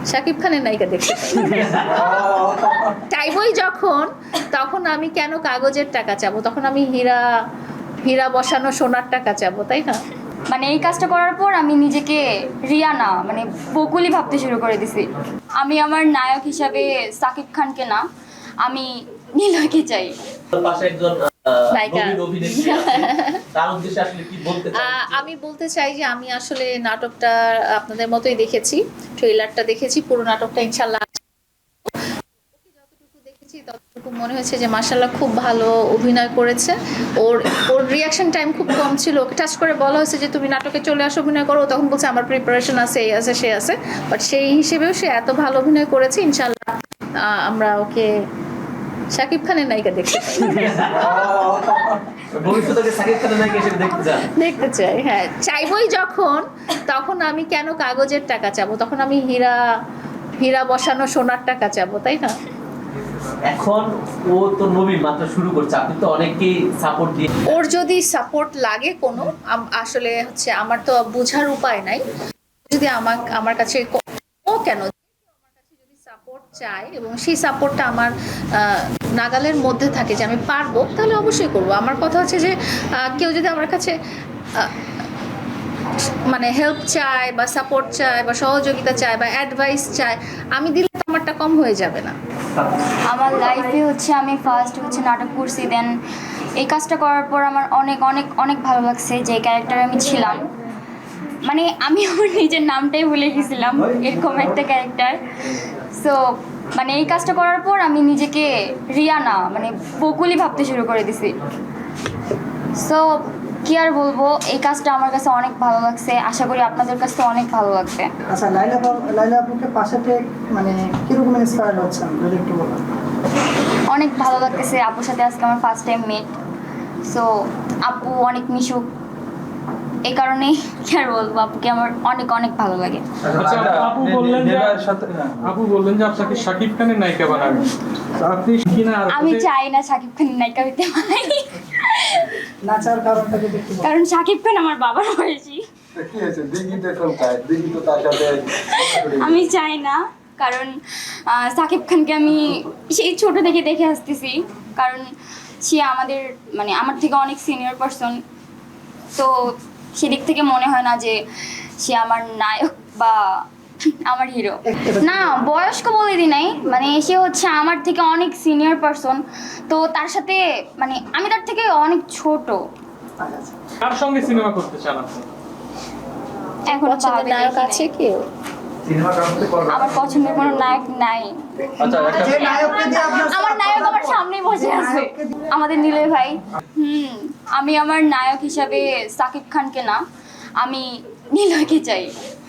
শাকিব খানের নায়িকা দেখতে চাই। চাইবই যখন, তখন আমি কেন কাগজের টাকা চাবো, তখন আমি হীরা হীরা বসানো সোনার টাকা চাবো, তাই না? মানে এই কাজটা করার পর আমি নিজেকে রিয়া না মানে বকুলি ভাবতে শুরু করে দিছি। আমি আমার নায়ক হিসাবে সাকিব খানকে না, আমি নিলয়কে চাই। পাশে একজন নায়িকা। নবীন অভিনেত্রী আছে, তার উদ্দেশ্যে আসলে কি বলতে চান? আমি বলতে চাই যে আমি আসলে নাটকটা আপনাদের মতোই দেখেছি, ট্রেলারটা দেখেছি, পুরো নাটকটা ইনশাল্লাহ যতটুকু দেখেছি ততটুকু মনে হয়েছে যে মাশাআল্লাহ খুব ভালো অভিনয় করেছে। ওর ওর রিয়াকশন টাইম খুব কম ছিল। ওকে টাচ করে বলা হয়েছে যে তুমি নাটকে চলে আসো অভিনয় করো, তখন বলছে আমার প্রিপারেশন আছে, এই আছে সে আছে, বাট সেই হিসেবেও সে এত ভালো অভিনয় করেছে। ইনশাল্লাহ আমরা ওকে শাকিব খানের নায়িকা দেখতে চাই। ভবিষ্যতে সাকিব খানের নায়িকা হিসেবে দেখতে চান? দেখতে চাই, হ্যাঁ। চাইবই যখন, তখন আমি কেন কাগজের টাকা চাবো, তখন আমি হীরা হীরা বসানো সোনার টাকা চাবো, তাই না? এখন ও তো নবীন মাত্র শুরু করছে, আপনি তো অনেককেই সাপোর্ট দিয়ে। ওর যদি সাপোর্ট লাগে কোনো, আসলে হচ্ছে আমার তো বোঝার উপায় নাই। যদি আমার কাছে ও কেন আমার কাছে যদি সাপোর্ট চায় এবং সেই সাপোর্টটা আমার নাগালের মধ্যে থাকে যে আমি পারবো, তাহলে অবশ্যই করবো। আমার কথা হচ্ছে যে কেউ যদি আমার কাছে মানে হেল্প চায় বা সাপোর্ট চায় বা সহযোগিতা চায় বা অ্যাডভাইস চায়, আমি দিলে তো আমারটা কম হয়ে যাবে না। আমার লাইফে হচ্ছে আমি ফার্স্ট হচ্ছে নাটক করছি, দেন এই কাজটা করার পর আমার অনেক অনেক অনেক ভালো লাগছে যে ক্যারেক্টারে আমি ছিলাম। মানে আমি আমার নিজের নামটাই ভুলে গেছিলাম, এরকম একটা ক্যারেক্টার। সো মানে এই কাজটা করার পর আমি নিজেকে রিয়া না মানে বকুলি ভাবতে শুরু করে দিছি। সো কি আর বলবো, এই কাজটা আমার কাছে অনেক ভালো লাগছে, আশা করি আপনাদের কাছে অনেক ভালো লাগবে। আচ্ছা, লাইলা আপুকে পাশে পেয়ে মানে কিরকম ইন্সপায়ার্ড হচ্ছেন যদি একটু বলেন। অনেক ভালো লাগতেছে, আপুর সাথে আজকে আমার ফার্স্ট টাইম মিট। সো আপু অনেক মিশুক, এই কারণেই কি আর বলবো, আপুকে আমার অনেক অনেক ভালো লাগে। আচ্ছা, আপু বললেন যে আপনাকে শাকিব খানের নায়িকা বানাবেন, তো আপনি কি না? আমি চাই না শাকিব খানের নায়িকা হইতে পারি, না চার কারণটা যদি একটু বলেন। কারণ শাকিব খান আমার বাবার বয়সী। কি হয়েছে দিঘি দেখুন তাই দিঘি তো তার সাথে আমি চাই না, কারণ শাকিব খানকে আমি সেই ছোট থেকে দেখে আসতেছি, কারণ সে আমাদের মানে আমার থেকে অনেক সিনিয়র পারসন। তো সেদিক থেকে মনে হয় না যে সে আমার নায়ক বা আমার হিরো। না, বয়স্ক বলে দি নাই, মানে সে হচ্ছে আমার থেকে অনেক সিনিয়র পারসন, তো তার সাথে মানে আমি তার থেকে অনেক ছোট। কার সঙ্গে সিনেমা করতে চান আপনি? এখন পছন্দের নায়ক আছে কেউ? সিনেমা কাউন্সিল করবে আমার পছন্দের কোনো নায়ক নাই। আচ্ছা, যে নায়ককে দিয়ে আপনার আমার নায়ক আমার সামনেই বসে আছে, আমাদের নিলয় ভাই। আমি আমার নায়ক হিসাবে সাকিব খানকে না, আমি নিলয়কে চাই।